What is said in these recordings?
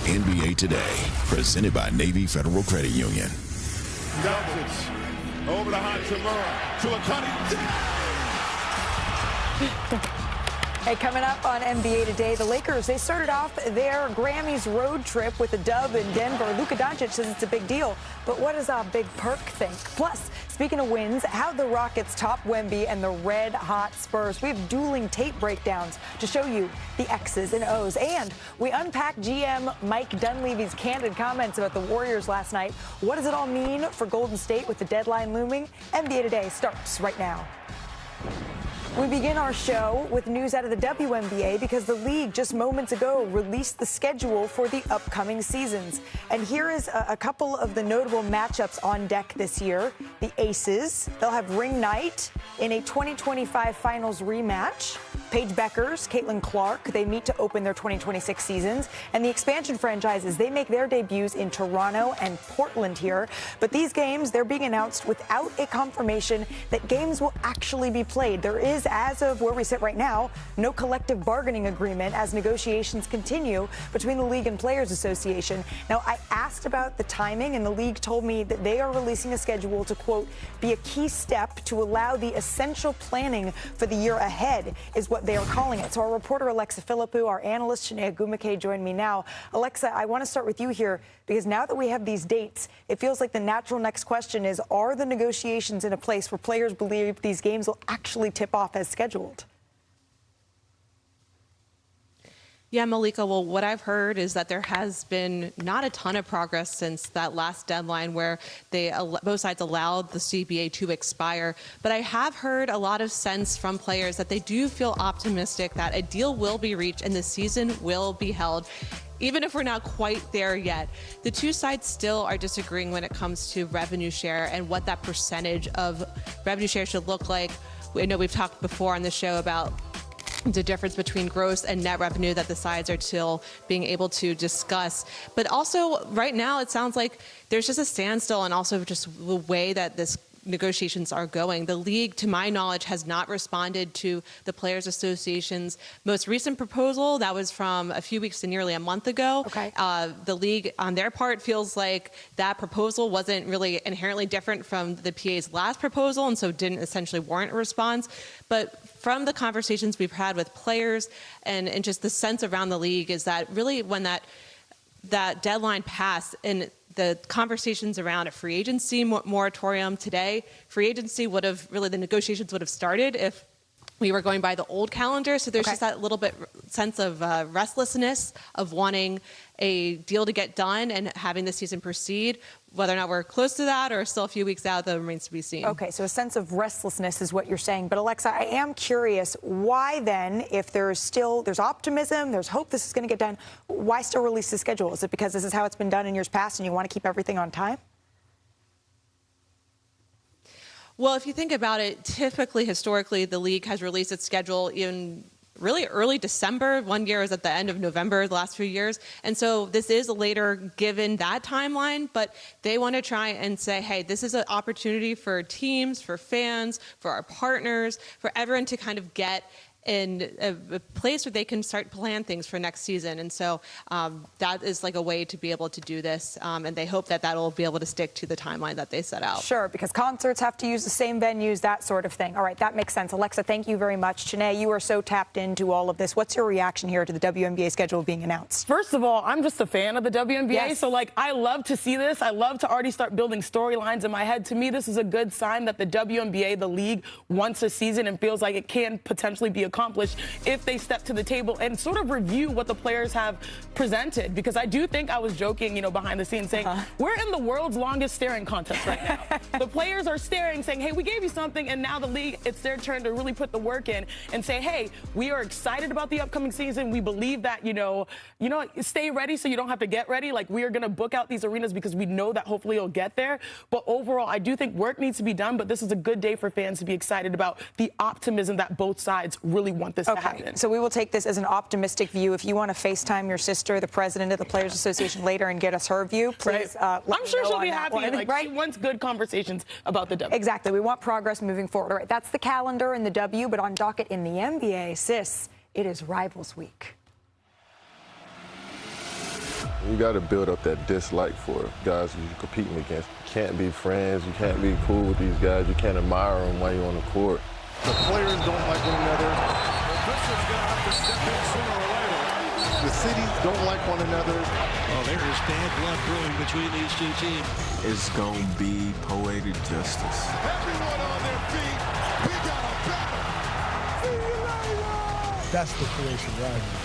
NBA Today, presented by Navy Federal Credit Union. Doncic over to Hachimura. Hey, coming up on NBA Today, the Lakers, they started off their Grammys road trip with a dub in Denver. Luka Doncic says it's a big deal, but what does Big Perk think? Plus, speaking of wins, how the Rockets top Wemby and the red-hot Spurs. We have dueling tape breakdowns to show you the X's and O's. And we unpack GM Mike Dunleavy's candid comments about the Warriors last night. What does it all mean for Golden State with the deadline looming? NBA Today starts right now. We begin our show with news out of the WNBA because the league just moments ago released the schedule for the upcoming seasons. And here is a couple of the notable matchups on deck this year. The Aces, they'll have ring night in a 2025 finals rematch. Paige Beckers, Caitlin Clark, they meet to open their 2026 seasons. And the expansion franchises, they make their debuts in Toronto and Portland here. But these games, they're being announced without a confirmation that games will actually be played. There is, as of where we sit right now, no collective bargaining agreement as negotiations continue between the league and Players Association. Now, I asked about the timing, and the league told me that they are releasing a schedule to, quote, be a key step to allow the essential planning for the year ahead, is what they are calling it. So our reporter, Alexa Philippou, our analyst, Shanae Agumake, join me now. Alexa, I want to start with you here, because now that we have these dates, it feels like the natural next question is, are the negotiations in a place where players believe these games will actually tip off as scheduled? Yeah, Malika, well, what I've heard is that there has been not a ton of progress since that last deadline where both sides allowed the CBA to expire. But I have heard a lot of sense from players that they do feel optimistic that a deal will be reached and the season will be held, even if we're not quite there yet. The two sides still are disagreeing when it comes to revenue share and what that percentage of revenue share should look like. I know we've talked before on the show about the difference between gross and net revenue that the sides are still being able to discuss. But also right now it sounds like there's just a standstill, and also just the way that this negotiations are going. The league, to my knowledge, has not responded to the Players Association's most recent proposal. That was from a few weeks to nearly a month ago. Okay. The league, on their part, feels like that proposal wasn't really inherently different from the PA's last proposal, and so didn't essentially warrant a response. But from the conversations we've had with players and just the sense around the league is that really when that deadline passed and the conversations around a free agency moratorium today, free agency the negotiations would have started if we were going by the old calendar. So there's just that little bit sense of restlessness of wanting a deal to get done and having the season proceed. Whether or not we're close to that or still a few weeks out, that remains to be seen. Okay, so a sense of restlessness is what you're saying. But Alexa, I am curious, why then, if there's optimism, there's hope this is going to get done, why still release the schedule? Is it because this is how it's been done in years past and you want to keep everything on time? Well, if you think about it, typically, historically, the league has released its schedule in really early December. One year was at the end of November, the last few years. And so this is later given that timeline, but they want to try and say, hey, this is an opportunity for teams, for fans, for our partners, for everyone to kind of get in a place where they can start plan things for next season. And so that is like a way to be able to do this. And they hope that that'll be able to stick to the timeline that they set out. Sure, because concerts have to use the same venues, that sort of thing. All right, that makes sense. Alexa, thank you very much. Shanae, you are so tapped into all of this. What's your reaction here to the WNBA schedule being announced? First of all, I'm just a fan of the WNBA. Yes. So, I love to see this. I love to already start building storylines in my head. To me, this is a good sign that the WNBA, the league, wants a season and feels like it can potentially be accomplished if they step to the table and sort of review what the players have presented. Because I do think I was joking, behind the scenes saying, we're in the world's longest staring contest right now. The players are staring, saying, hey, we gave you something, and now the league, it's their turn to really put the work in and say, hey, we are excited about the upcoming season. We believe that, stay ready so you don't have to get ready. We are going to book out these arenas because we know that hopefully you'll get there. But overall, I do think work needs to be done, but this is a good day for fans to be excited about the optimism that both sides really want this to happen. So we will take this as an optimistic view. If you want to FaceTime your sister, the president of the Players Association, later and get us her view, please let me I'm sure know she'll on be that happy. one. She wants good conversations about the W. Exactly. We want progress moving forward. All right, that's the calendar in the W, but on docket in the NBA, sis, it is Rivals Week. You got to build up that dislike for guys you're competing against. You can't be friends. You can't be cool with these guys. You can't admire them while you're on the court. The players don't like one another. Bishop's going to have to step in sooner or later. The cities don't like one another. Oh, there is bad blood brewing between these two teams. It's going to be poetic justice. Everyone on their feet. We got a battle. See you later. That's the creation rivalry.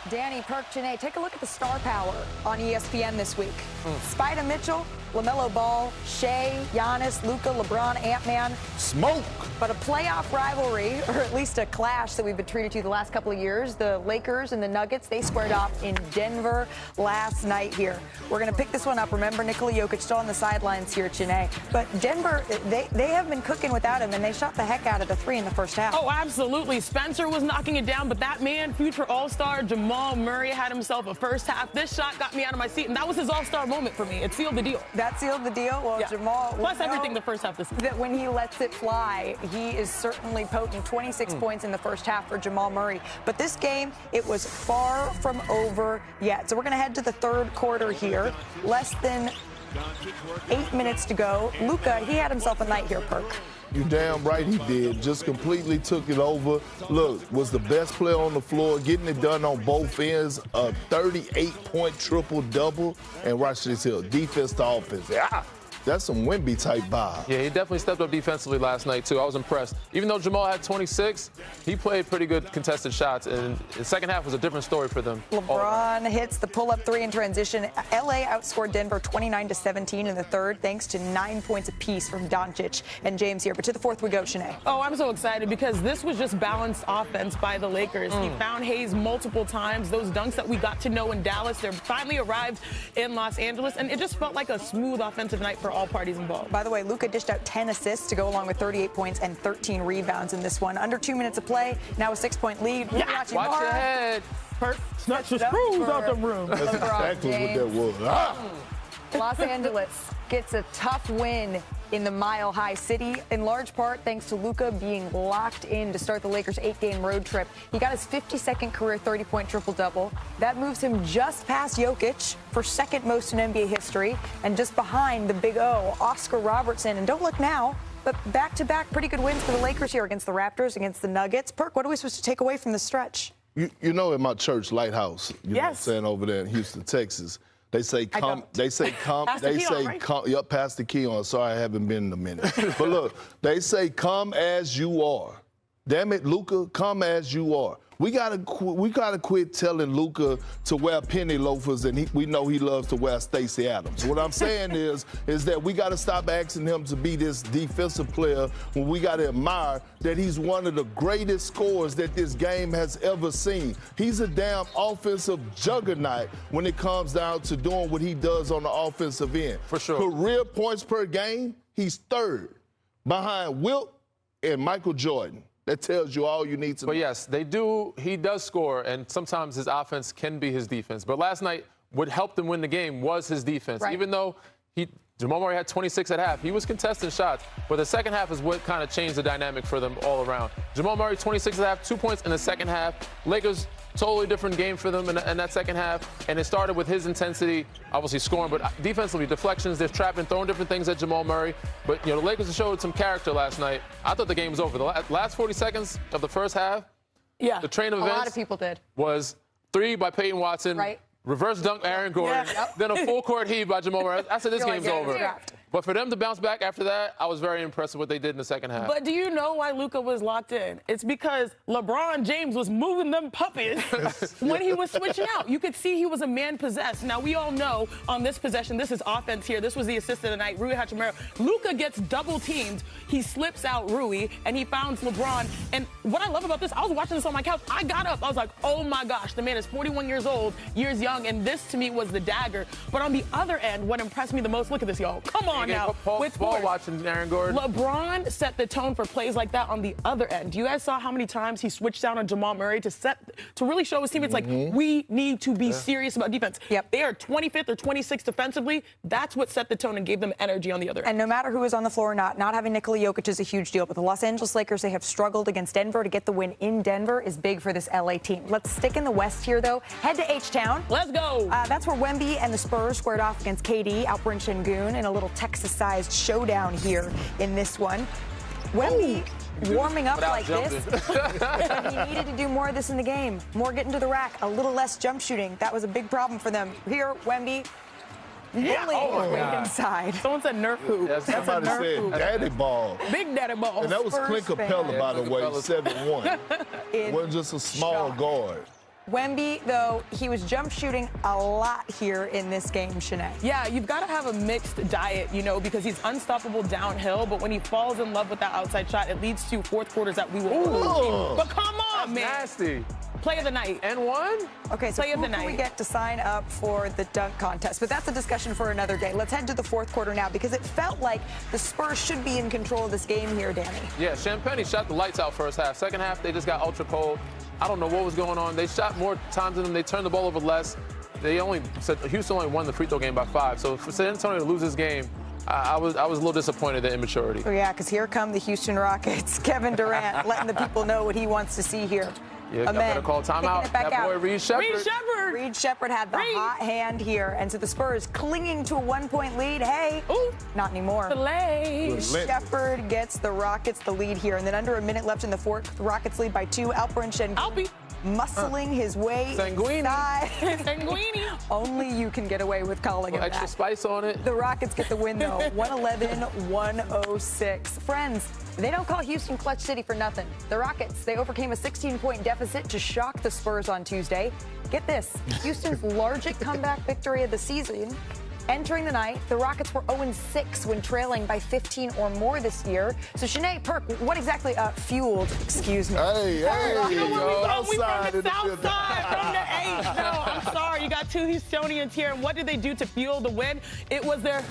Danny, Perk, Janae, take a look at the star power on ESPN this week. Spida Mitchell, LaMelo Ball, Shea, Giannis, Luka, LeBron, Ant-Man. Smoke. But a playoff rivalry, or at least a clash that we've been treated to the last couple of years. The Lakers and the Nuggets, they squared off in Denver last night here. We're going to pick this one up. Remember, Nikola Jokic still on the sidelines here, Janae. But Denver, they have been cooking without him, and they shot the heck out of the three in the first half. Oh, absolutely. Spencer was knocking it down, but that man, future All-Star Jamal Murray, had himself a first half. This shot got me out of my seat, and that was his All-Star moment for me. It sealed the deal. That sealed the deal? Well, yeah. Jamal... Plus everything the first half this season. That when he lets it fly, he is certainly potent. 26 points in the first half for Jamal Murray. But this game, it was far from over yet. So we're going to head to the third quarter here. Less than 8 minutes to go. Luka, he had himself a night here, Perk. You damn right he did. Just completely took it over. Look, was the best player on the floor, getting it done on both ends. A 38-point triple-double. And watch this here, defense to offense. That's some Wemby-type vibe. Yeah, he definitely stepped up defensively last night, too. I was impressed. Even though Jamal had 26, he played pretty good contested shots, and the second half was a different story for them. LeBron hits the pull-up three in transition. L.A. outscored Denver 29-17 in the third, thanks to 9 points apiece from Doncic and James here. But to the fourth we go, Shanae. Oh, I'm so excited because this was just balanced offense by the Lakers. He found Hayes multiple times. Those dunks that we got to know in Dallas, they finally arrived in Los Angeles, and it just felt like a smooth offensive night for all parties involved. By the way, Luka dished out 10 assists to go along with 38 points and 13 rebounds in this one. Under 2 minutes of play, now a 6-point lead. Watch your head. Snatch the screws out the room. That's exactly what that was. Los Angeles gets a tough win in the Mile High City, in large part thanks to Luka being locked in to start the Lakers' 8-game road trip. He got his 52nd career 30-point triple-double. That moves him just past Jokic for second most in NBA history, and just behind the Big O, Oscar Robertson. And don't look now, but back-to-back pretty good wins for the Lakers here against the Raptors, against the Nuggets. Perk, what are we supposed to take away from the stretch? You know, in my church, Lighthouse, you know what I'm saying, over there in Houston, Texas, they say come. Yep, Pastor Keon. Sorry, I haven't been in a minute. But look, they say come as you are. Damn it, Luka, come as you are. We gotta quit telling Luka to wear penny loafers, and we know he loves to wear Stacey Adams. What I'm saying is that we gotta stop asking him to be this defensive player when we gotta admire that he's one of the greatest scorers that this game has ever seen. He's a damn offensive juggernaut when it comes down to doing what he does on the offensive end. For sure. Career points per game, he's third behind Wilt and Michael Jordan. That tells you all you need to know. But yes, he does score, and sometimes his offense can be his defense. But last night, what helped him win the game was his defense. Right. Even though Jamal Murray had 26 at half, he was contesting shots. But the second half is what kind of changed the dynamic for them all around. Jamal Murray, 26 at half, 2 points in the second half. Lakers, totally different game for them in that second half. And it started with his intensity, obviously scoring, but defensively, deflections, they're trapping, throwing different things at Jamal Murray. But, the Lakers showed some character last night. I thought the game was over. The last 40 seconds of the first half, the train of events a lot of people did. Was 3 by Peyton Watson. Right. Reverse dunk Aaron Gordon, then a full court heave by Jamal Murray. I said this game's over. But for them to bounce back after that, I was very impressed with what they did in the second half. But do you know why Luka was locked in? It's because LeBron James was moving them puppies when he was switching out. You could see he was a man possessed. Now, we all know on this possession, this is offense here. This was the assist of the night, Rui Hachimura. Luka gets double teamed. He slips out Rui, and he finds LeBron. And what I love about this, I was watching this on my couch. I got up. I was like, oh, my gosh, the man is 41 years old, years young, and this, to me, was the dagger. But on the other end, what impressed me the most, look at this, y'all. Come on. on now. With ball watching Aaron Gordon. LeBron set the tone for plays like that on the other end. You guys saw how many times he switched down on Jamal Murray to really show his teammates, like, we need to be serious about defense. Yep. They are 25th or 26th defensively. That's what set the tone and gave them energy on the other end. And no matter who is on the floor or not having Nikola Jokic is a huge deal. But the Los Angeles Lakers, they have struggled against Denver. To get the win in Denver is big for this LA team. Let's stick in the West here, though. Head to H-Town. Let's go. That's where Wemby and the Spurs squared off against KD, Alperen Şengün, in a little Texas-sized showdown here in this one. Wemby warming up like this. He needed to do more of this in the game. More getting to the rack, a little less jump shooting. That was a big problem for them. Here, Wemby. Really inside. Someone said Nerf hoop. Yeah, somebody said hoop. daddy ball. Big daddy ball. And that was Clint Capella, by the way, 7'1". It wasn't just a small guard. Wemby, though, he was jump shooting a lot here in this game, Shanae. Yeah, you've got to have a mixed diet, because he's unstoppable downhill, but when he falls in love with that outside shot, it leads to fourth quarters that we will. But come on, man. Nasty. Play of the night. And one? Okay, so who can we get to sign up for the dunk contest? But that's a discussion for another day. Let's head to the fourth quarter now, because it felt like the Spurs should be in control of this game here, Danny. Yeah, Champagne shot the lights out first half. Second half, they just got ultra cold. I don't know what was going on. They shot more times than them. They turned the ball over less. Houston only won the free throw game by 5. So for San Antonio to lose this game, I was a little disappointed at immaturity. Oh, yeah, because here come the Houston Rockets. Kevin Durant letting the people know what he wants to see here. Yeah, better call timeout. That boy, Reed Shepherd. Reed Shepherd had the hot hand here. And so the Spurs clinging to a 1-point lead. Hey, not anymore. Shepherd gets the Rockets the lead here. And then under a minute left in the fourth, the Rockets lead by 2. Alperen Şengün muscling his way inside. Sanguini. Only you can get away with calling him that. Extra spice on it. The Rockets get the win, though. 111-106. Friends, they don't call Houston Clutch City for nothing. The Rockets, they overcame a 16-point deficit to shock the Spurs on Tuesday. Get this, Houston's largest comeback victory of the season. Entering the night, the Rockets were 0-6 when trailing by 15 or more this year. So, Shanae, Perk, what exactly fueled, excuse me. We from the south side, from the H. No, I'm sorry, you got 2 Houstonians here. And what did they do to fuel the win? It was their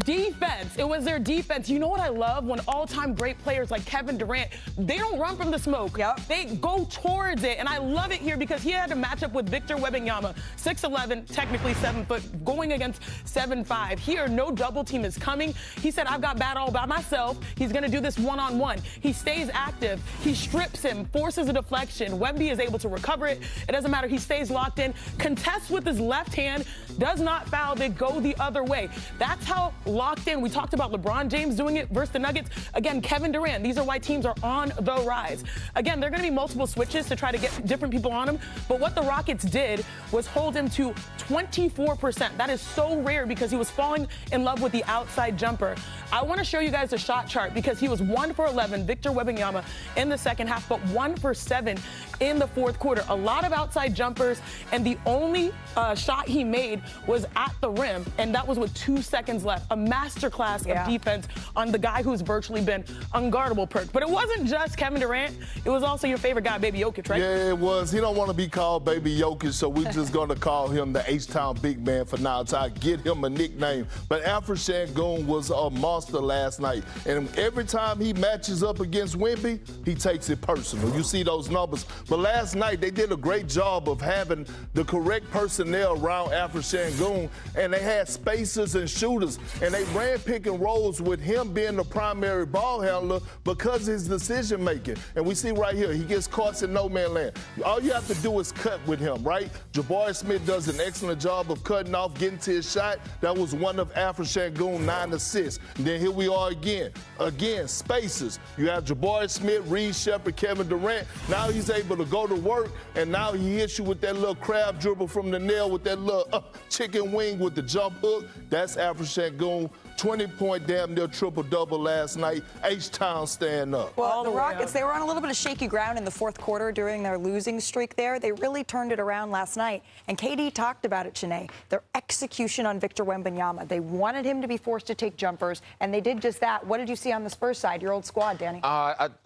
defense. It was their defense. You know what I love? When all-time great players like Kevin Durant, they don't run from the smoke. Yep. They go towards it. And I love it here because he had to match up with Victor Wembanyama, 6'11", technically 7 foot, going against 7'5". Here, no double team is coming. He said, I've got bad all by myself. He's going to do this one-on-one. He stays active. He strips him, forces a deflection. Wemby is able to recover it. It doesn't matter. He stays locked in, contests with his left hand, does not foul. They go the other way. That's how locked in. We talked about LeBron James doing it versus the Nuggets. Again, Kevin Durant. These are why teams are on the rise. Again, there are going to be multiple switches to try to get different people on him. But what the Rockets did was hold him to 24%. That is so rare because he was falling in love with the outside jumper. I want to show you guys the shot chart because he was 1 for 11, Victor Wembanyama, in the second half, but 1 for 7 in the fourth quarter. A lot of outside jumpers, and the only shot he made was at the rim, and that was with 2 seconds left. A masterclass of defense on the guy who's virtually been unguardable, Perk. But it wasn't just Kevin Durant. It was also your favorite guy, Baby Jokic, right? Yeah, it was. He don't want to be called Baby Jokic, so we're just going to call him the H-Town big man for now until I get him a nickname. But Alperen Şengün was a monster last night. And every time he matches up against Wemby, he takes it personal. You see those numbers. But last night, they did a great job of having the correct personnel around Alperen Şengün, and they had spacers and shooters. And they ran pick and rolls with him being the primary ball handler because of his decision making. And we see right here, he gets caught in no man land. All you have to do is cut with him, right? Jabari Smith does an excellent job of cutting off, getting to his shot. That was one of Alperen Şengün's 9 assists. And then here we are again. Again, spaces. You have Jabari Smith, Reed Shepherd, Kevin Durant. Now he's able to go to work, and now he hits you with that little crab dribble from the nail with that little chicken wing with the jump hook. That's Alperen Şengün. 20-point damn near triple-double last night. H-Town stand up. Well, the Rockets, they were on a little bit of shaky ground in the fourth quarter during their losing streak there. They really turned it around last night. And KD talked about it, Shanae, their execution on Victor Wembanyama. They wanted him to be forced to take jumpers, and they did just that. What did you see on the Spurs side, your old squad, Danny?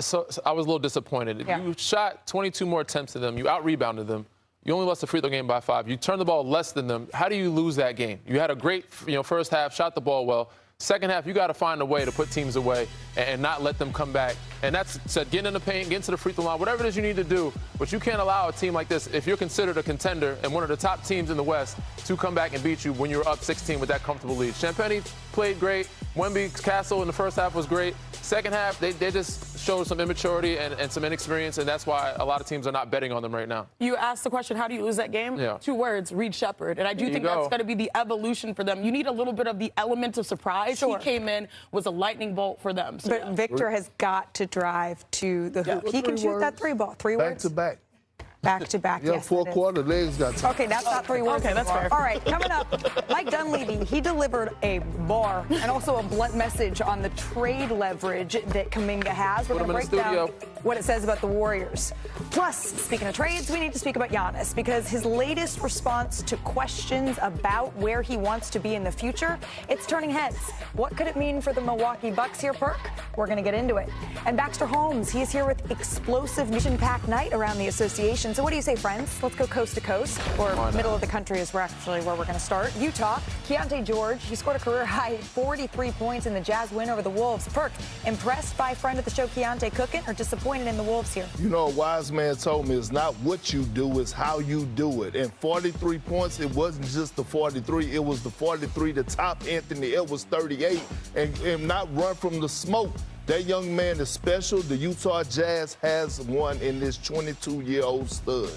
So I was a little disappointed. Yeah. You shot 22 more attempts to them. You out-rebounded them. You only lost the free throw game by 5. You turned the ball less than them. How do you lose that game? You had a great, first half, shot the ball well. Second half, you got to find a way to put teams away and not let them come back. And that's said, get in the paint, get into the free throw line, whatever it is you need to do. But you can't allow a team like this, if you're considered a contender and one of the top teams in the West, to come back and beat you when you're up 16 with that comfortable lead. Champagny played great. Wemby Castle in the first half was great. Second half, they just showed some immaturity and some inexperience, and that's why a lot of teams are not betting on them right now. You asked the question, how do you lose that game? Yeah. 2 words, Reed Shepherd. And I do think that's going to be the evolution for them. You need a little bit of the element of surprise. Sure. He came in, was a lightning bolt for them. So, but Victor has got to drive to the hoop. He can shoot that 3 ball. 3 words? Back to back. Back to back, Yeah, yes. 4 quarter legs got to. Okay, that's not 3 words. Okay, that's fair. All right, coming up, Mike Dunleavy, he delivered a bar and also a blunt message on the trade leverage that Kuminga has. We're going to break down what it says about the Warriors. Plus, speaking of trades, we need to speak about Giannis because his latest response to questions about where he wants to be in the future, it's turning heads. What could it mean for the Milwaukee Bucks here, Perk? We're going to get into it. And Baxter Holmes, he's here with explosive mission-packed night around the association. So what do you say, friends? Let's go coast to coast, or middle of the country is actually where we're going to start. Utah, Keontae George, he scored a career-high 43 points in the Jazz win over the Wolves. Perk, impressed by friend of the show, Keontae Cookin, or disappointed in the Wolves here? You know, a wise man told me it's not what you do, it's how you do it. And 43 points, it wasn't just the 43, it was the 43 to top Anthony Edwards 38, and not run from the smoke. That young man is special. The Utah Jazz has one in this 22-year-old stud.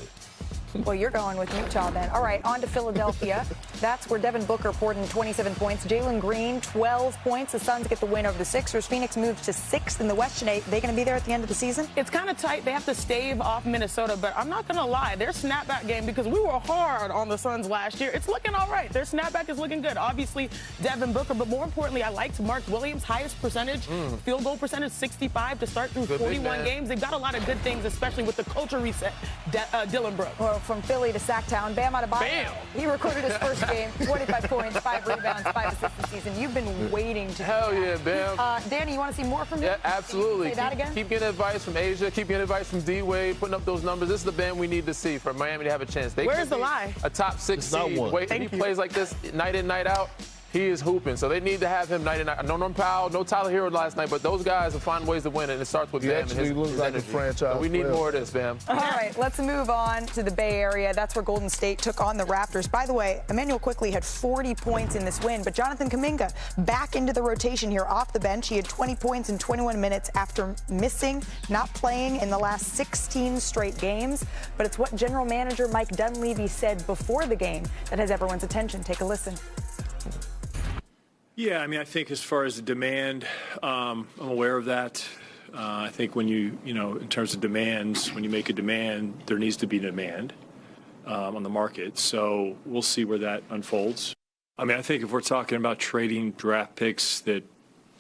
Well, you're going with Utah then. All right, on to Philadelphia. That's where Devin Booker poured in 27 points. Jalen Green, 12 points. The Suns get the win over the Sixers. Phoenix moves to 6th in the West. Are they going to be there at the end of the season? It's kind of tight. They have to stave off Minnesota, but I'm not going to lie. Their snapback game, because we were hard on the Suns last year, it's looking all right. Their snapback is looking good. Obviously, Devin Booker, but more importantly, I liked Mark Williams' highest percentage, field goal percentage, 65 to start through 41 games. They've got a lot of good things, especially with the culture reset, Dylan Brooks. Well, from Philly to Sacktown, Bam Adebayo. He recorded his first game, 25 points, 5 rebounds, 5 assists this season. You've been waiting to Hell do yeah, that. Bam. Danny, you want to see more from him? Yeah, absolutely. Say that again? Keep getting advice from Asia. Keep getting advice from D-Wade, putting up those numbers. This is the Bam we need to see for Miami to have a chance. Where's the lie? A top 6 seed. Wait, if he plays like this night in, night out, he is hooping. So they need to have him night in, night out. No Norm Powell, no Tyler Hero last night, but those guys will find ways to win, and it starts with Bam and his like energy. a franchise So we need player. more of this, Bam. All right, let's move on to the Bay Area. That's where Golden State took on the Raptors. By the way, Emmanuel Quickley had 40 points in this win, but Jonathan Kuminga back into the rotation here off the bench. He had 20 points in 21 minutes after not playing in the last 16 straight games. But it's what general manager Mike Dunleavy said before the game that has everyone's attention. Take a listen. Yeah, I mean, I think as far as the demand, I'm aware of that. I think when in terms of demands, when you make a demand, there needs to be demand on the market. So we'll see where that unfolds. I mean, I think if we're talking about trading draft picks that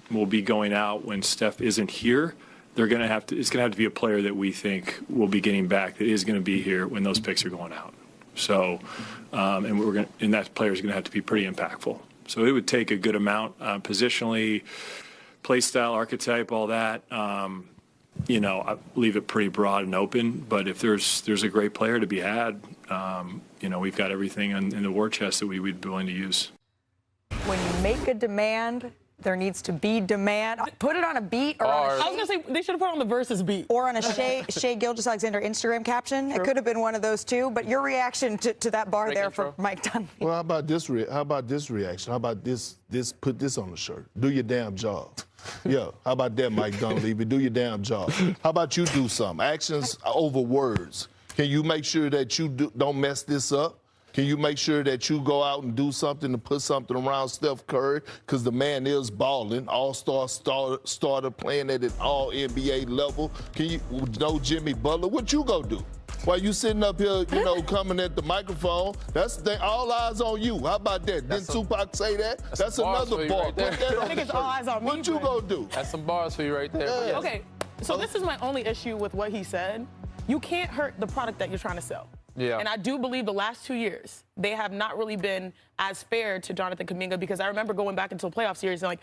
will be going out when Steph isn't here, it's going to have to be a player that we think will be getting back, that is going to be here when those picks are going out. So, and that player is going to have to be pretty impactful. So it would take a good amount, positionally, play style, archetype, all that. I leave it pretty broad and open. But if there's a great player to be had, we've got everything in the war chest that we would be willing to use. When you make a demand, there needs to be demand. Put it on a beat or on a I was going to say, they should have put it on the versus beat. Or on a Shai Gilgeous-Alexander Instagram caption. True. It could have been one of those two. But your reaction to that bar there for Mike Dunleavy. Well, how about this reaction? How about this? Put this on the shirt. Do your damn job. Yeah. How about that, Mike Dunleavy? Do your damn job. How about you do something? Actions over words. Can you make sure that you don't mess this up? Can you make sure that you go out and do something to put something around Steph Curry? Because the man is balling, all-star starter playing at an all-NBA level. Can you know Jimmy Butler? What you go do? While you sitting up here, coming at the microphone, that's the thing, all eyes on you. How about that? Didn't Tupac say that? That's another bar. Right there. Put that on I think it's all eyes on me. What you gonna do? That's some bars for you right there. Yeah. Yes. Okay, so this is my only issue with what he said. You can't hurt the product that you're trying to sell. Yeah. And I do believe the last 2 years, they have not really been as fair to Jonathan Kuminga, because I remember going back into a playoff series and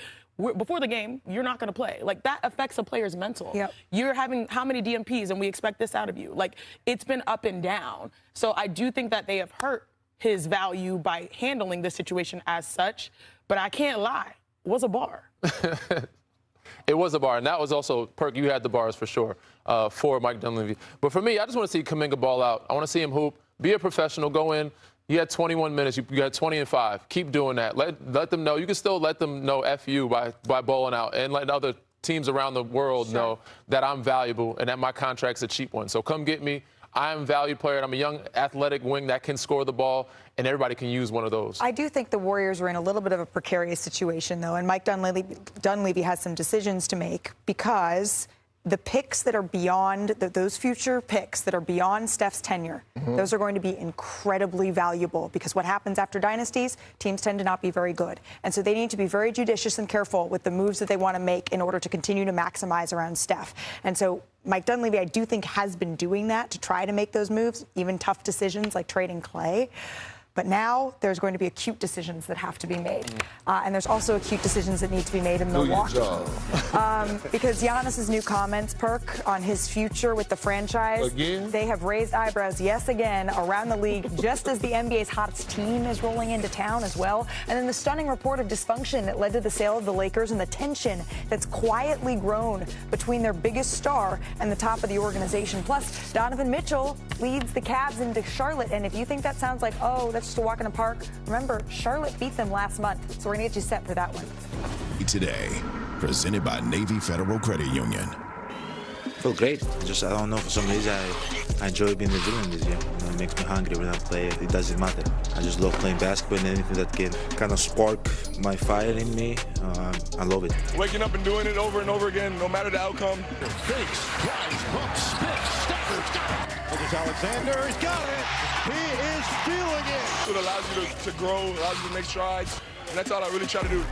before the game, you're not going to play. That affects a player's mental. Yep. You're having how many DMPs and we expect this out of you? It's been up and down. So I do think that they have hurt his value by handling the situation as such. But I can't lie. was a bar. It was a bar, and that was also, Perk, you had the bars for sure for Mike Dunleavy. But for me, I just want to see Kuminga ball out. I want to see him hoop, be a professional, go in. You had 21 minutes. You got 20 and 5. Keep doing that. Let them know. You can still let them know F you by bowling out and let other teams around the world know that I'm valuable and that my contract's a cheap one. So come get me. I'm a valued player. I'm a young athletic wing that can score the ball, and everybody can use one of those. I do think the Warriors are in a little bit of a precarious situation, though, and Mike Dunleavy has some decisions to make because the picks that are beyond, those future picks that are beyond Steph's tenure, those are going to be incredibly valuable because what happens after dynasties, teams tend to not be very good. And so they need to be very judicious and careful with the moves that they want to make in order to continue to maximize around Steph. And so Mike Dunleavy, I do think, has been doing that to try to make those moves, even tough decisions like trading Clay. But now there's going to be acute decisions that have to be made. And there's also acute decisions that need to be made in Milwaukee. Because Giannis's new comments, Perk, on his future with the franchise, they have raised eyebrows, yes, again, around the league, just as the NBA's hottest team is rolling into town as well. And then the stunning report of dysfunction that led to the sale of the Lakers and the tension that's quietly grown between their biggest star and the top of the organization. Plus, Donovan Mitchell leads the Cavs into Charlotte. And if you think that sounds like, oh, that's just a walk in the park, remember, Charlotte beat them last month. So we're going to get you set for that one. Today, presented by Navy Federal Credit Union. I feel great. I don't know, for some reason I enjoy being the villain this year. You know, it makes me hungry when I play. It doesn't matter. I just love playing basketball, and anything that can kind of spark my fire in me, I love it. Waking up and doing it over and over again, no matter the outcome. Fakes, drives, bumps, spins, steppers, got it. Alexander, he's got it. He is feeling it. It allows you to grow, allows you to make strides, and that's all I really try to do.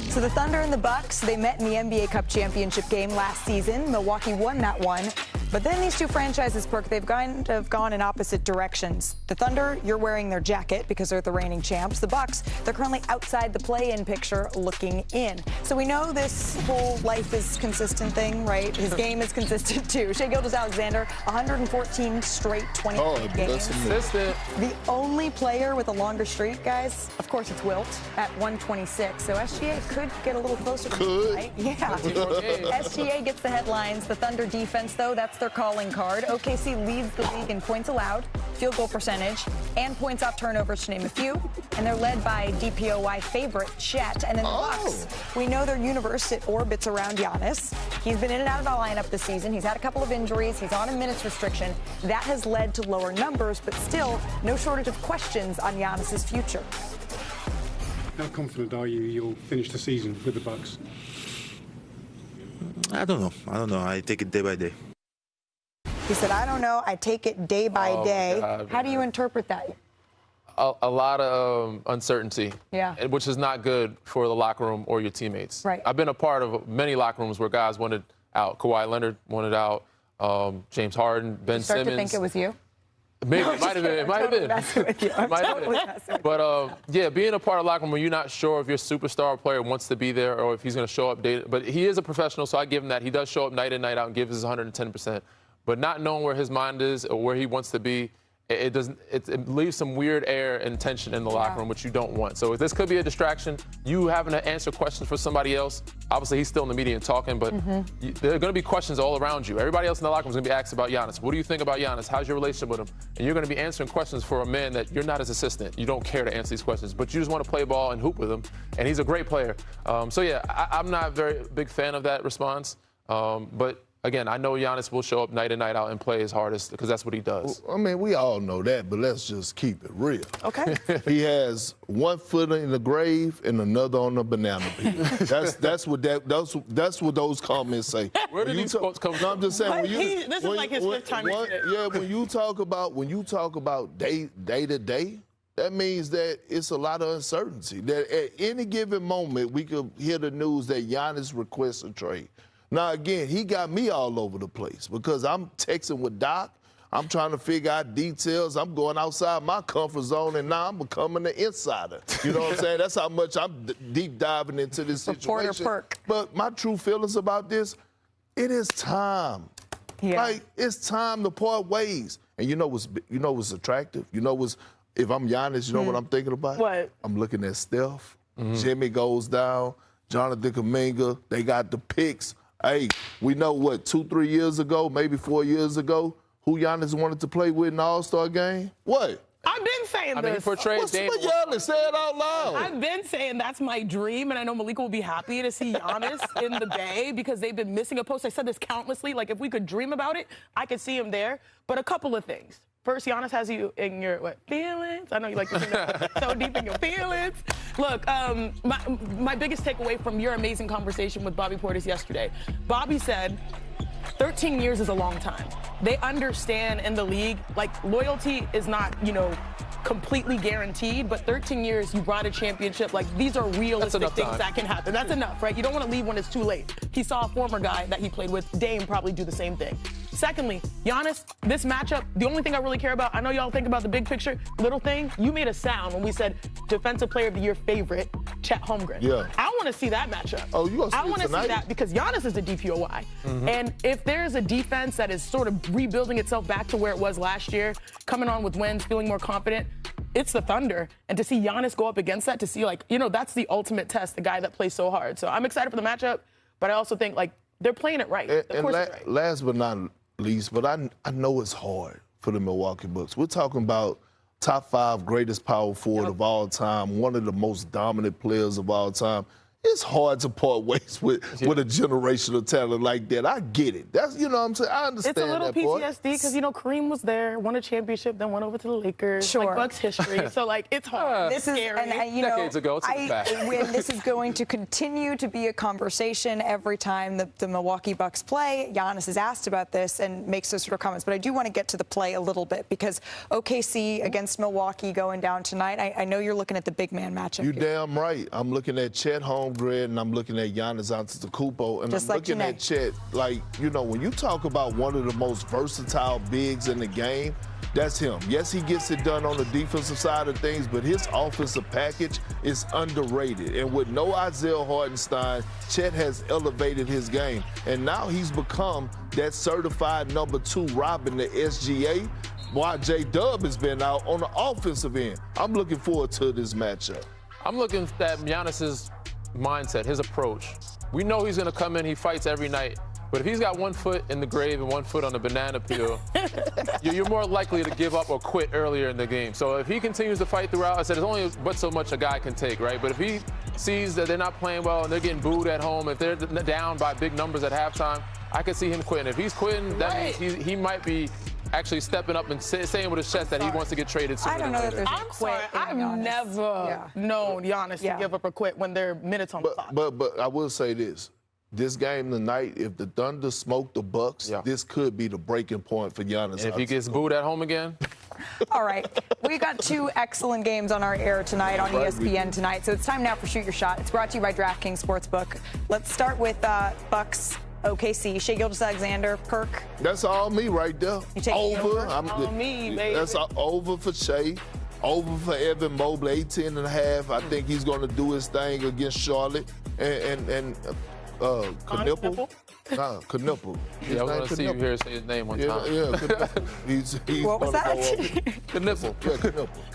So the Thunder and the Bucks, they met in the NBA Cup championship game last season. Milwaukee won that one. But then these two franchises, Perk, they've kind of gone in opposite directions. The Thunder, you're wearing their jacket because they're the reigning champs. The Bucks, they're currently outside the play-in picture looking in. So we know this whole life is consistent thing, right? His game is consistent too. Shai Gilgeous-Alexander, 114 straight 20-point games. Consistent. The only player with a longer streak, guys, of course it's Wilt at 126. So SGA could get a little closer. Right? Yeah. SGA gets the headlines. The Thunder defense, though, that's their calling card. OKC leads the league in points allowed, field goal percentage, and points off turnovers, to name a few. And they're led by DPOY favorite Chet. And then the Bucks, we know their universe, it orbits around Giannis. He's been in and out of the lineup this season. He's had a couple of injuries. He's on a minutes restriction. That has led to lower numbers, but still no shortage of questions on Giannis's future. How confident are you you'll finish the season with the Bucks? I don't know. I take it day by day. He said, I don't know. I take it day by day. God, how do you interpret that? A lot of uncertainty, which is not good for the locker room or your teammates. Right. I've been a part of many locker rooms where guys wanted out. Kawhi Leonard wanted out. James Harden, Ben Simmons. To think it was you? Maybe it might have been. It might have been. But yeah, being a part of the locker room where you're not sure if your superstar player wants to be there or if he's going to show up. But he is a professional, so I give him that. He does show up night in, night out, and gives his 110%. But not knowing where his mind is or where he wants to be, it leaves some weird air and tension in the locker room, which you don't want. So this could be a distraction. You having to answer questions for somebody else. Obviously, he's still in the media and talking, but there are going to be questions all around you. Everybody else in the locker room is going to be asked about Giannis. What do you think about Giannis? How's your relationship with him? And you're going to be answering questions for a man that you're not his assistant. You don't care to answer these questions, but you just want to play ball and hoop with him. And he's a great player. So yeah, I'm not a very big fan of that response, but again, I know Giannis will show up night in, night out and play his hardest because that's what he does. Well, I mean, we all know that, but let's just keep it real. Okay. He has one foot in the grave and another on the banana peel. That's what those comments say. Where do these quotes come from? No, I'm just saying. This is like his fifth time. Yeah, when you talk about day to day, that means that it's a lot of uncertainty. That at any given moment, we could hear the news that Giannis requests a trade. Now, again, he got me all over the place because I'm texting with Doc. I'm trying to figure out details. I'm going outside my comfort zone, and now I'm becoming an insider. You know what I'm saying? That's how much I'm deep diving into this situation. Perk. But my true feelings about this, it is time. Yeah. Like, it's time to part ways. And you know what's attractive? You know what's if I'm Giannis, you know what I'm thinking about? What? I'm looking at Steph. Jimmy goes down. Jonathan Kuminga. They got the picks. Hey, we know what, 2-3 years ago, maybe 4 years ago, who Giannis wanted to play with in the All-Star game? What? I've been saying this. I mean, he portrayed Dame. Giannis, say it out loud. I've been saying that's my dream, and I know Malika will be happy to see Giannis in the Bay because they've been missing a post. I said this countlessly. Like, if we could dream about it, I could see him there. But a couple of things. First, Giannis has you in your feelings. I know you like to think so deep in your feelings. Look, my biggest takeaway from your amazing conversation with Bobby Portis yesterday, Bobby said 13 years is a long time. They understand in the league, like, loyalty is not, completely guaranteed, but 13 years, you brought a championship. Like, these are realistic things that can happen. That's enough, right? You don't want to leave when it's too late. He saw a former guy that he played with, Dame, probably do the same thing. Secondly, Giannis, this matchup, the only thing I really care about, I know y'all think about the big picture, little thing, you made a sound when we said Defensive Player of the Year favorite, Chet Holmgren. Yeah. I want to see that matchup. Oh, you going to see it tonight? I want to see that because Giannis is a DPOY. And if there's a defense that is sort of rebuilding itself back to where it was last year, coming on with wins, feeling more confident, it's the Thunder. And to see Giannis go up against that, to see, that's the ultimate test, the guy that plays so hard. So I'm excited for the matchup, but I also think, they're playing it right. Last but not least, but I know it's hard for the Milwaukee Bucks. We're talking about top 5 greatest power forward of all time, one of the most dominant players of all time. It's hard to part ways with a generational talent like that. I get it. That's, what I'm saying? I understand that part. It's a little PTSD because, Kareem was there, won a championship, then went over to the Lakers. Sure. Like, Bucks history. So, it's hard. This it's is, scary. and, Decades ago, it's this is going to continue to be a conversation every time the Milwaukee Bucks play. Giannis is asked about this and makes those sort of comments. But I do want to get to the play a little bit because OKC against Milwaukee going down tonight. I know you're looking at the big man matchup. You're damn right. I'm looking at Chet Holmgren and I'm looking at Giannis Antetokounmpo, and I'm looking at Chet. When you talk about one of the most versatile bigs in the game, that's him. Yes, he gets it done on the defensive side of things, but his offensive package is underrated. And with no Isaiah Hartenstein, Chet has elevated his game. And now he's become that certified number 2 robbing the SGA, while J-Dub has been out on the offensive end. I'm looking forward to this matchup. I'm looking at Giannis's mindset, his approach. We know he's going to come in, he fights every night. But if he's got one foot in the grave and one foot on the banana peel, you're more likely to give up or quit earlier in the game. So if he continues to fight throughout, I said there's only but so much a guy can take, right? But if he sees that they're not playing well and they're getting booed at home, if they're down by big numbers at halftime, I could see him quitting. If he's quitting, that means he might be actually stepping up and saying with his chest that he wants to get traded sooner than later. I'm sorry. I've never known Giannis to give up or quit when there are minutes on the clock. But I will say this. This game tonight, if the Thunder smoke the Bucks, this could be the breaking point for Giannis. And if he gets booed at home again? All right. We got 2 excellent games on our air tonight on ESPN tonight. So it's time now for Shoot Your Shot. It's brought to you by DraftKings Sportsbook. Let's start with Bucks OKC. Shai Gilgeous-Alexander, Perk. That's all me right there. You take over. All me, baby. That's over for Shai. Over for Evan Mobley, 18.5. I think he's going to do his thing against Charlotte. And Knipple. Knipple. Yeah, I want to see you here say his name one time. Yeah, he's what was that? Knipple.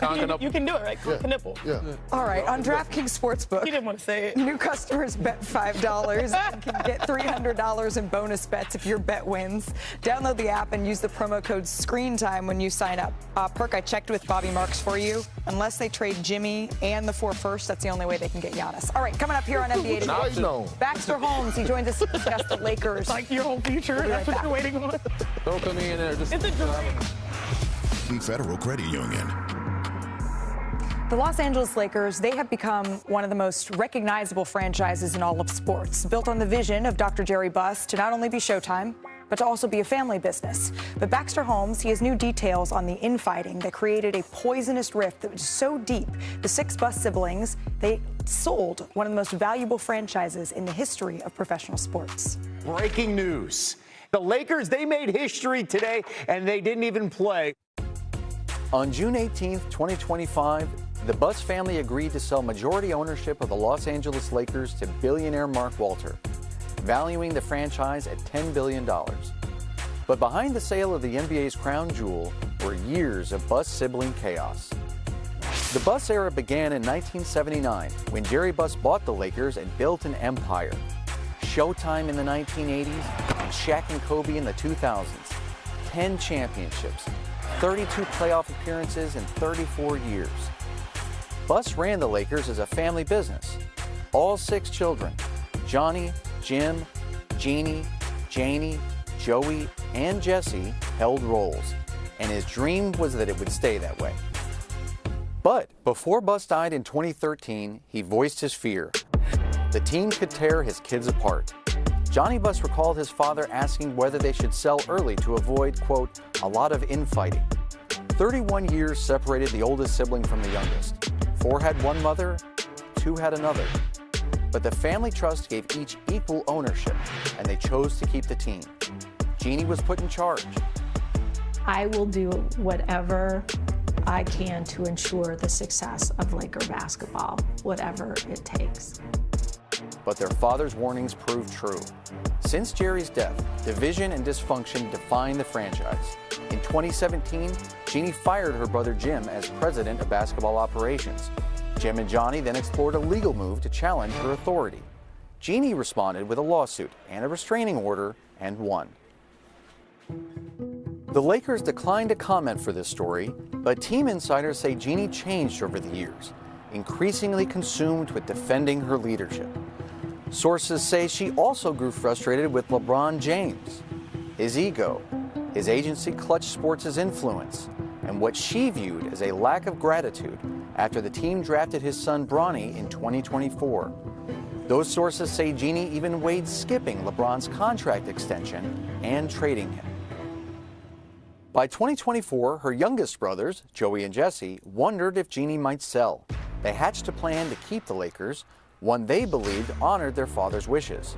Yeah, you can do it, right? Knipple. Yeah. All right, on DraftKings Sportsbook. He didn't want to say it. New customers bet $5 and can get $300 in bonus bets if your bet wins. Download the app and use the promo code SCREENTIME when you sign up. Perk, I checked with Bobby Marks for you. Unless they trade Jimmy and the 4 first, that's the only way they can get Giannis. All right, coming up here on NBA Today. Baxter Holmes, he joins us to discuss the Lakers. Like your whole future, that's what you're waiting on. Don't come in there. It's a dream. Federal Credit Union. The Los Angeles Lakers, they have become one of the most recognizable franchises in all of sports, built on the vision of Dr. Jerry Buss to not only be Showtime, but to also be a family business. But Baxter Holmes, he has new details on the infighting that created a poisonous rift that was so deep. The 6 Buss siblings, they sold one of the most valuable franchises in the history of professional sports. Breaking news. The Lakers, they made history today, and they didn't even play. On June 18th, 2025, the Buss family agreed to sell majority ownership of the Los Angeles Lakers to billionaire Mark Walter, valuing the franchise at $10 billion. But behind the sale of the NBA's crown jewel were years of Buss sibling chaos. The Buss era began in 1979 when Jerry Buss bought the Lakers and built an empire. Showtime in the 1980s and Shaq and Kobe in the 2000s. 10 championships, 32 playoff appearances in 34 years. Buss ran the Lakers as a family business. All 6 children, Johnny, Jim, Jeannie, Janie, Joey, and Jesse, held roles, and his dream was that it would stay that way. But before Buss died in 2013, he voiced his fear. The team could tear his kids apart. Johnny Buss recalled his father asking whether they should sell early to avoid, quote, a lot of infighting. 31 years separated the oldest sibling from the youngest. 4 had one mother, 2 had another. But the family trust gave each equal ownership, and they chose to keep the team. Jeannie was put in charge. I will do whatever I can to ensure the success of Laker basketball, whatever it takes. But their father's warnings proved true. Since Jerry's death, division and dysfunction defined the franchise. In 2017, Jeannie fired her brother Jim as president of basketball operations. Jim and Johnny then explored a legal move to challenge her authority. Jeannie responded with a lawsuit and a restraining order and won. The Lakers declined to comment for this story, but team insiders say Jeannie changed over the years, increasingly consumed with defending her leadership. Sources say she also grew frustrated with LeBron James, his ego, his agency Clutch Sports' influence, and what she viewed as a lack of gratitude after the team drafted his son Bronny in 2024. Those sources say Jeannie even weighed skipping LeBron's contract extension and trading him. By 2024, her youngest brothers, Joey and Jesse, wondered if Jeannie might sell. They hatched a plan to keep the Lakers, one they believed honored their father's wishes.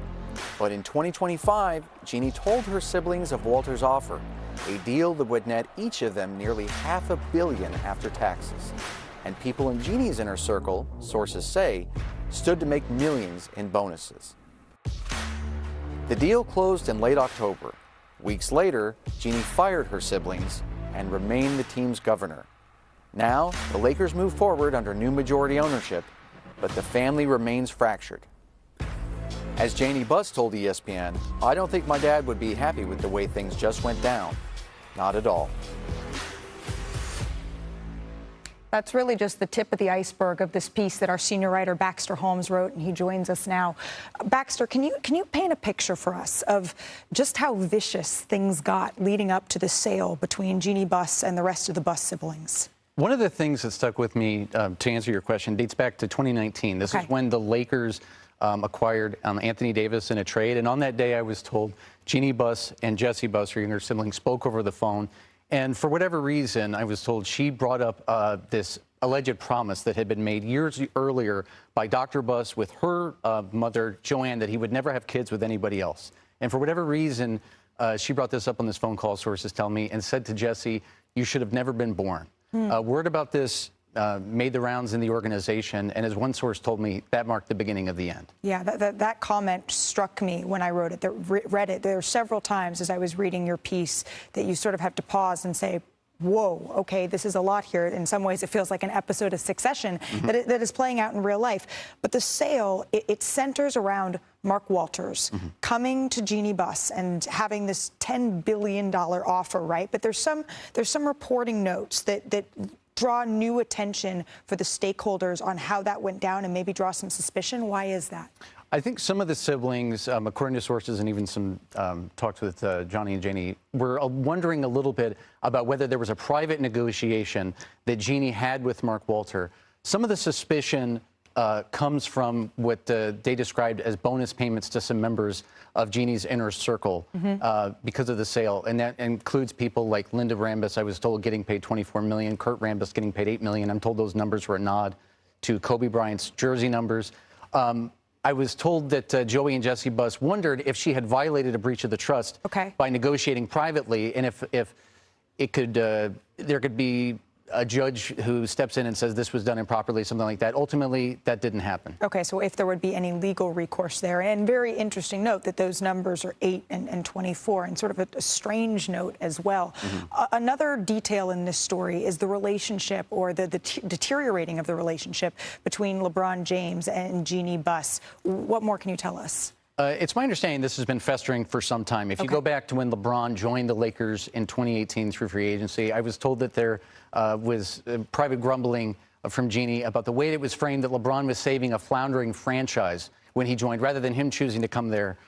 But in 2025, Jeannie told her siblings of Walter's offer, a deal that would net each of them nearly $500 million after taxes. And people in Jeannie's inner circle, sources say, stood to make millions in bonuses. The deal closed in late October. Weeks later, Jeannie fired her siblings and remained the team's governor. Now, the Lakers move forward under new majority ownership, but the family remains fractured. As Jeannie Buss told ESPN, I don't think my dad would be happy with the way things just went down. Not at all. That's really just the tip of the iceberg of this piece that our senior writer Baxter Holmes wrote, and he joins us now. Baxter, can you paint a picture for us of just how vicious things got leading up to the sale between Jeannie Buss and the rest of the Buss siblings? One of the things that stuck with me, to answer your question, dates back to 2019. This is when the Lakers acquired Anthony Davis in a trade. And on that day, I was told Jeannie Buss and Jesse Buss, her younger sibling, spoke over the phone. And for whatever reason, I was told she brought up this alleged promise that had been made years earlier by Dr. Buss with her mother, Joanne, that he would never have kids with anybody else. And for whatever reason, she brought this up on this phone call, sources tell me, and said to Jesse, you should have never been born. Word about this made the rounds in the organization, and as one source told me, that marked the beginning of the end. Yeah, that comment struck me when I wrote it. Read it. There were several times as I was reading your piece that you sort of have to pause and say, whoa, okay, this is a lot here. In some ways, it feels like an episode of Succession that is playing out in real life. But the sale, it centers around Mark Walters coming to Jeannie Buss and having this $10 billion offer, right? But there's some reporting notes that draw new attention for the stakeholders on how that went down and maybe draw some suspicion. Why is that? I think some of the siblings, according to sources and even some talks with Johnny and Jeannie, were wondering a little bit about whether there was a private negotiation that Jeannie had with Mark Walter. Some of the suspicion comes from what they described as bonus payments to some members of Jeannie's inner circle because of the sale. And that includes people like Linda Rambis, I was told, getting paid $24 million, Kurt Rambis getting paid $8 million. I'm told those numbers were a nod to Kobe Bryant's jersey numbers. I was told that Joey and Jesse Buss wondered if she had violated a breach of the trust by negotiating privately, and if it could there could be a judge who steps in and says this was done improperly, something like that. Ultimately, that didn't happen. Okay, so if there would be any legal recourse there, and very interesting note that those numbers are 8 and 24, and sort of a strange note as well. Another detail in this story is the relationship, or the deteriorating of the relationship between LeBron James and Jeannie Buss. What more can you tell us? It's my understanding this has been festering for some time. If you go back to when LeBron joined the Lakers in 2018 through free agency, I was told that there was private grumbling from Jeannie about the way it was framed that LeBron was saving a floundering franchise when he joined, rather than him choosing to come there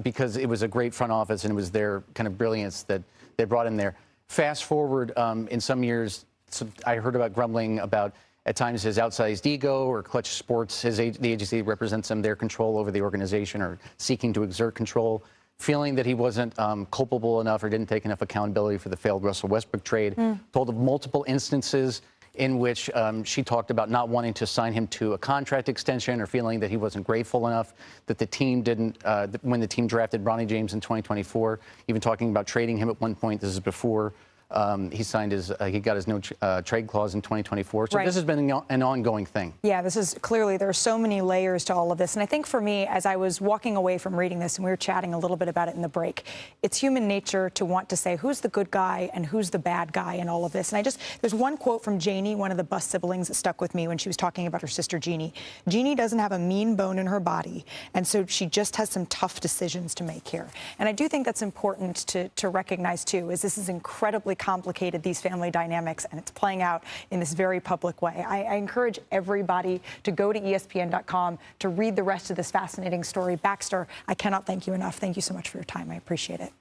because it was a great front office and it was their kind of brilliance that they brought him there. Fast forward in some years, I heard about grumbling about at times his outsized ego, or Clutch Sports, the agency represents him, their control over the organization or seeking to exert control, feeling that he wasn't culpable enough or didn't take enough accountability for the failed Russell Westbrook trade. Told of multiple instances in which she talked about not wanting to sign him to a contract extension or feeling that he wasn't grateful enough, that the team didn't, when the team drafted Bronny James in 2024, even talking about trading him at one point. This is before he signed his, he got his no trade clause in 2024. So this has been an ongoing thing. Yeah, this is clearly, there are so many layers to all of this. And I think for me, as I was walking away from reading this, and we were chatting a little bit about it in the break, it's human nature to want to say who's the good guy and who's the bad guy in all of this. And there's one quote from Janie, one of the Buss siblings, that stuck with me when she was talking about her sister Jeannie. Jeannie doesn't have a mean bone in her body, and so she just has some tough decisions to make here. And I do think that's important to recognize, too, is this is incredibly complicated, these family dynamics, and it's playing out in this very public way. I encourage everybody to go to ESPN.com to read the rest of this fascinating story. Baxter, I cannot thank you enough. Thank you so much for your time. I appreciate it.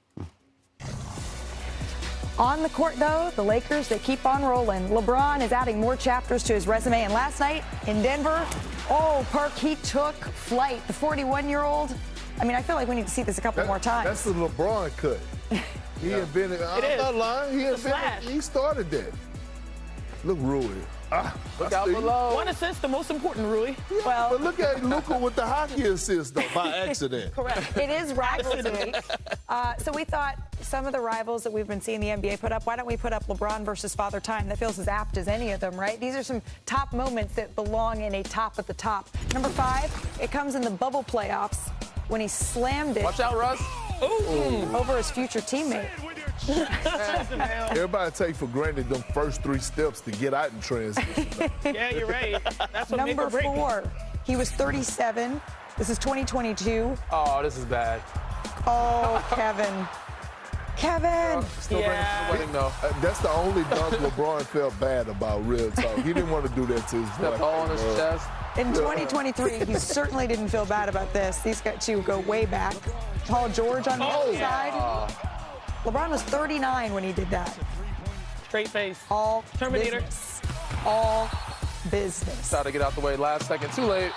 On the court, though, the Lakers, they keep on rolling. LeBron is adding more chapters to his resume, and last night in Denver, Perk, he took flight. The 41-year-old, I mean, I feel like we need to see this a couple more times. That's the LeBron cut. He invented, I'm not lying, he started that. Look, Rui. Look out below. One assist, the most important, Rui. Yeah, well, but look at Luka with the hockey assist, though, by accident. Correct. It is Rivals Week. So we thought some of the rivals that we've been seeing the NBA put up, why don't we put up LeBron versus Father Time? That feels as apt as any of them, right? These are some top moments that belong in a top at the top. Number 5, it comes in the bubble playoffs when he slammed it. Watch out, Russ. Over his future teammate. Everybody take for granted them first 3 steps to get out in transition. Yeah, you're right. That's what Number 4, he was 37. This is 2022. Oh, this is bad. Oh, Kevin. Still bringing it to the wedding, though. That's the only dunk LeBron felt bad about, real talk. He didn't want to do that to his Step all on his chest. In 2023, he certainly didn't feel bad about this. These two go way back. Paul George on the other side. LeBron was 39 when he did that. Straight face. All Terminator. Business. All business. Tried to get out the way last second. Too late.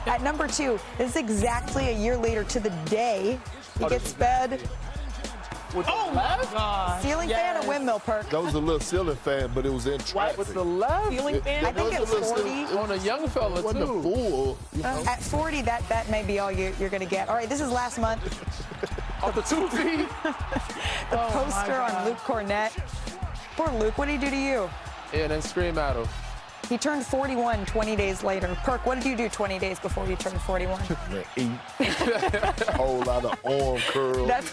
At number 2, this is exactly a year later to the day. He gets fed. Oh, my God. Ceiling fan or windmill, Perk? That was a little ceiling fan, but it was in traffic. With the left? Ceiling fan? I think at 40. On a young fella, wasn't a fool. You know? At 40, that may be all you're going to get. All right, this is last month. Off the 2 feet. The poster on Luke Cornett. Poor Luke, what did he do to you? Yeah, and then scream at him. He turned 41 20 days later. Perk, what did you do 20 days before you turned 41? Eat. A whole lot of arm curls. That's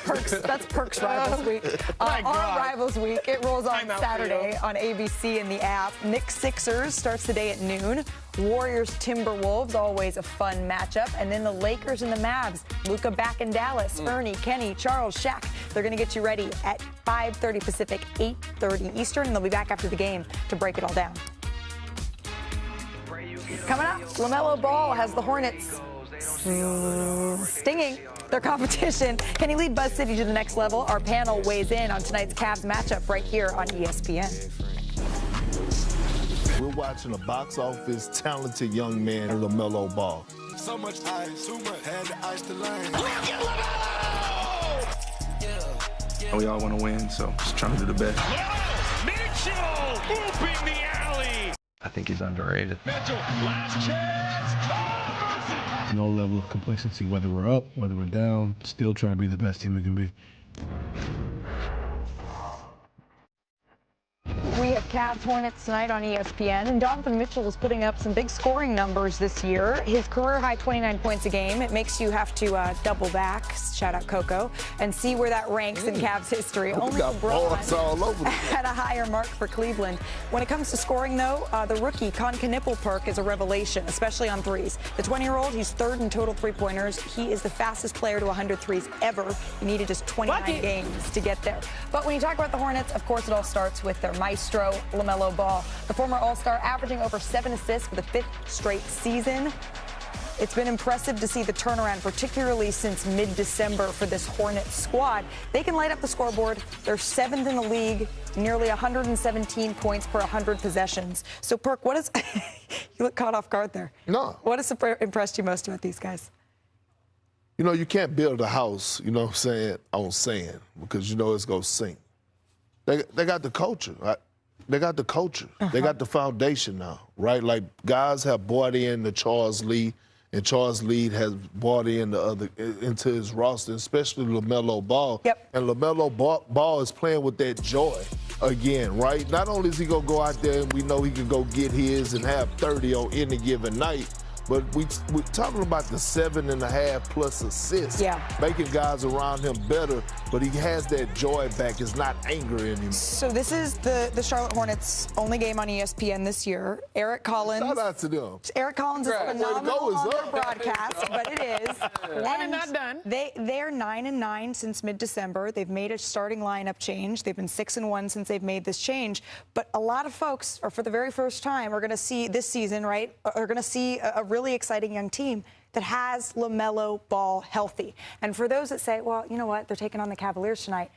Perk's Rivals Week. Our Rivals Week, it rolls on Saturday on ABC in the app. Knicks Sixers starts the day at noon. Warriors Timberwolves, always a fun matchup. And then the Lakers and the Mavs. Luka back in Dallas. Ernie, Kenny, Charles, Shaq. They're going to get you ready at 5:30 Pacific, 8:30 Eastern. And they'll be back after the game to break it all down. Coming up, LaMelo Ball has the Hornets stinging their competition. Can he lead Buzz City to the next level? Our panel weighs in on tonight's Cavs matchup right here on ESPN. We're watching a box office talented young man, LaMelo Ball. So much ice, too much, had the ice to learn. We all want to win, so just trying to do the best. Mitchell, whooping the alley. I think he's underrated. Mitchell, last chance. No level of complacency, whether we're up, whether we're down, still trying to be the best team we can be. We have Cavs Hornets tonight on ESPN, and Donovan Mitchell is putting up some big scoring numbers this year. His career high 29 points a game. It makes you have to double back, shout out Coco, and see where that ranks in Cavs history. Only LeBron all over had a higher mark for Cleveland. When it comes to scoring, though, the rookie Con Knippelperk is a revelation, especially on threes. The 20-year-old, he's third in total three-pointers. He is the fastest player to 100 threes ever. He needed just 29 games to get there. But when you talk about the Hornets, of course, it all starts with their maestro, LaMelo Ball. The former All-Star averaging over 7 assists for the 5th straight season. It's been impressive to see the turnaround, particularly since mid-December for this Hornets squad. They can light up the scoreboard. They're 7th in the league, nearly 117 points per 100 possessions. So, Perk, what is you look caught off guard there. No. What has impressed you most about these guys? You know, you can't build a house, you know what I'm saying, on sand because you know it's going to sink. They got the culture, right? They got the culture. They got the foundation now, right? Like, guys have bought in to Charles Lee, and Charles Lee has bought in into his roster, especially LaMelo Ball. Yep. And LaMelo Ball is playing with that joy again, right? Not only is he going to go out there and we know he can go get his and have 30 on any given night, but we're talking about the 7.5 plus assists, making guys around him better, but he has that joy back. It's not anger anymore. So this is the Charlotte Hornets' only game on ESPN this year. Eric Collins. Shout out to them. Eric Collins is phenomenal on their broadcast, but it is. One and not done. They're 9-9 since mid-December. They've made a starting lineup change. They've been 6-1 since they've made this change. But a lot of folks, or for the very first time, are going to see this season, right, are going to see a really exciting young team that has LaMelo Ball healthy. And for those that say, well, you know what, they're taking on the Cavaliers tonight,